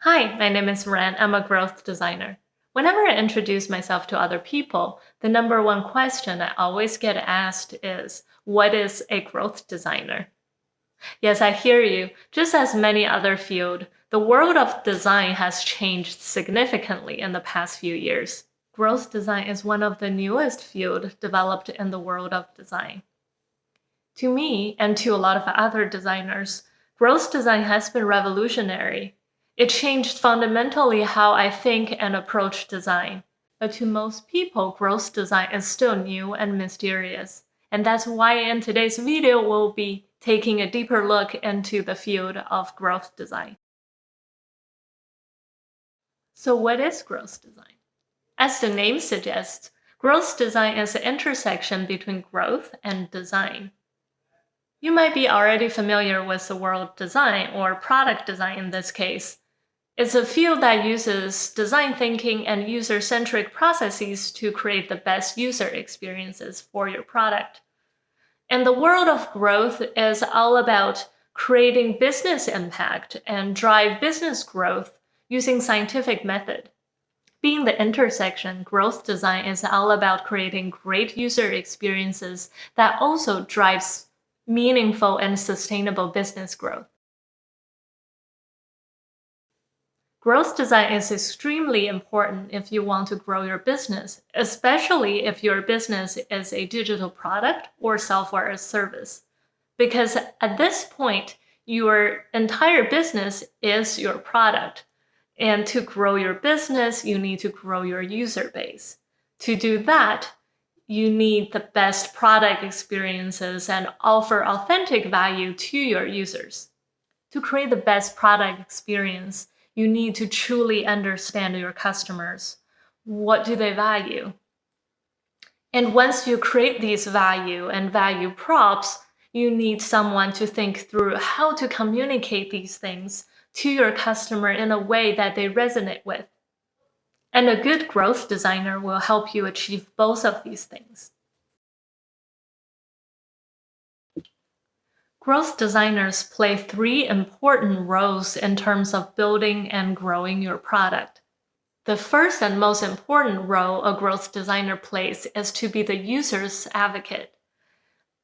Hi, my name is Ren. I'm a growth designer. Whenever I introduce myself to other people, the number one question I always get asked is, what is a growth designer? Yes, I hear you. Just as many other fields, the world of design has changed significantly in the past few years. Growth design is one of the newest fields developed in the world of design. To me, and to a lot of other designers, growth design has been revolutionary. It changed fundamentally how I think and approach design. But to most people, growth design is still new and mysterious. And that's why in today's video, we'll be taking a deeper look into the field of growth design. So what is growth design? As the name suggests, growth design is the intersection between growth and design. You might be already familiar with the word design or product design in this case. It's a field that uses design thinking and user-centric processes to create the best user experiences for your product. And the world of growth is all about creating business impact and drive business growth using scientific method. Being the intersection, growth design is all about creating great user experiences that also drives meaningful and sustainable business growth. Growth design is extremely important if you want to grow your business, especially if your business is a digital product or software as service. Because at this point, your entire business is your product. And to grow your business, you need to grow your user base. To do that, you need the best product experiences and offer authentic value to your users. To create the best product experience, you need to truly understand your customers. What do they value? And once you create these value and value props, you need someone to think through how to communicate these things to your customer in a way that they resonate with. And a good growth designer will help you achieve both of these things. Growth designers play three important roles in terms of building and growing your product. The first and most important role a growth designer plays is to be the user's advocate.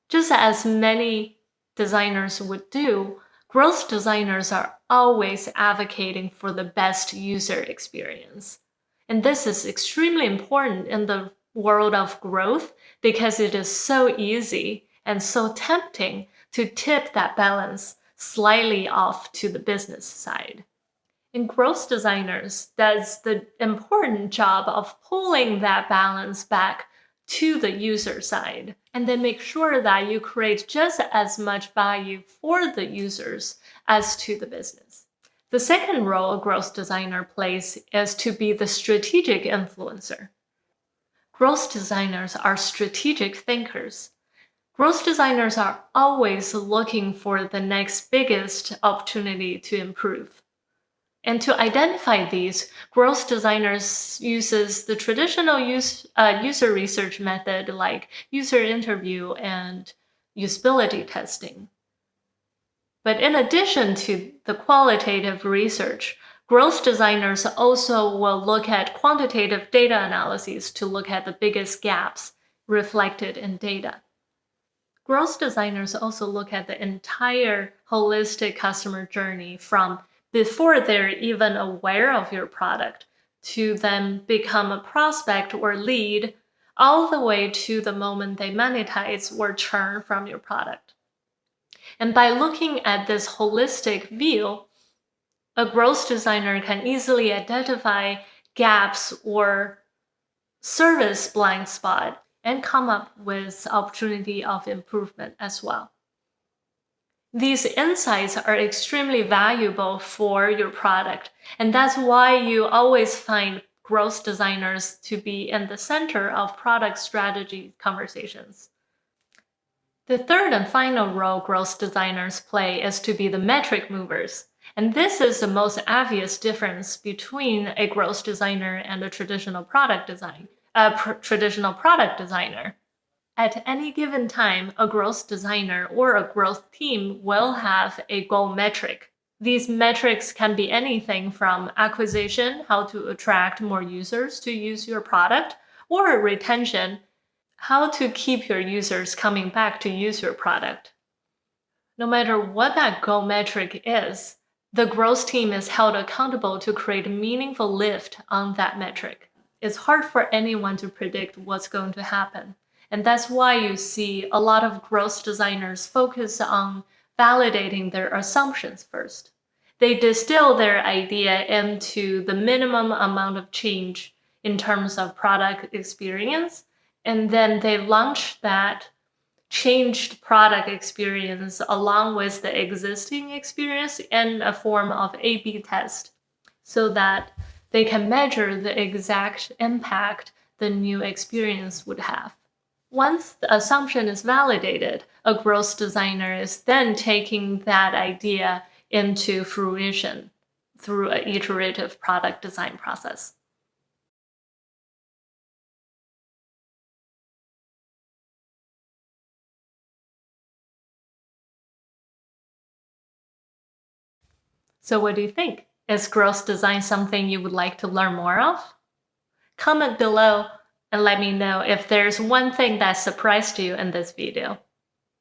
Just as many designers would do, growth designers are always advocating for the best user experience. And this is extremely important in the world of growth because it is so easy and so tempting to tip that balance slightly off to the business side. And growth designers does the important job of pulling that balance back to the user side, and then make sure that you create just as much value for the users as to the business. The second role a growth designer plays is to be the strategic influencer. Growth designers are strategic thinkers. Growth designers are always looking for the next biggest opportunity to improve. And to identify these, growth designers uses the traditional user research method like user interview and usability testing. But in addition to the qualitative research, growth designers also will look at quantitative data analyses to look at the biggest gaps reflected in data. Growth designers also look at the entire holistic customer journey from before they're even aware of your product to then become a prospect or lead, all the way to the moment they monetize or churn from your product. And by looking at this holistic view, a growth designer can easily identify gaps or service blind spot and come up with opportunity of improvement as well. These insights are extremely valuable for your product, and that's why you always find growth designers to be in the center of product strategy conversations. The third and final role growth designers play is to be the metric movers. And this is the most obvious difference between a growth designer and a traditional product designer. At any given time, a growth designer or a growth team will have a goal metric. These metrics can be anything from acquisition, how to attract more users to use your product, or retention, how to keep your users coming back to use your product. No matter what that goal metric is, the growth team is held accountable to create a meaningful lift on that metric. It's hard for anyone to predict what's going to happen. And that's why you see a lot of growth designers focus on validating their assumptions first. They distill their idea into the minimum amount of change in terms of product experience, and then they launch that changed product experience along with the existing experience in a form of A/B test so that they can measure the exact impact the new experience would have. Once the assumption is validated, a growth designer is then taking that idea into fruition through an iterative product design process. So, what do you think? Is growth design something you would like to learn more of? Comment below and let me know if there's one thing that surprised you in this video.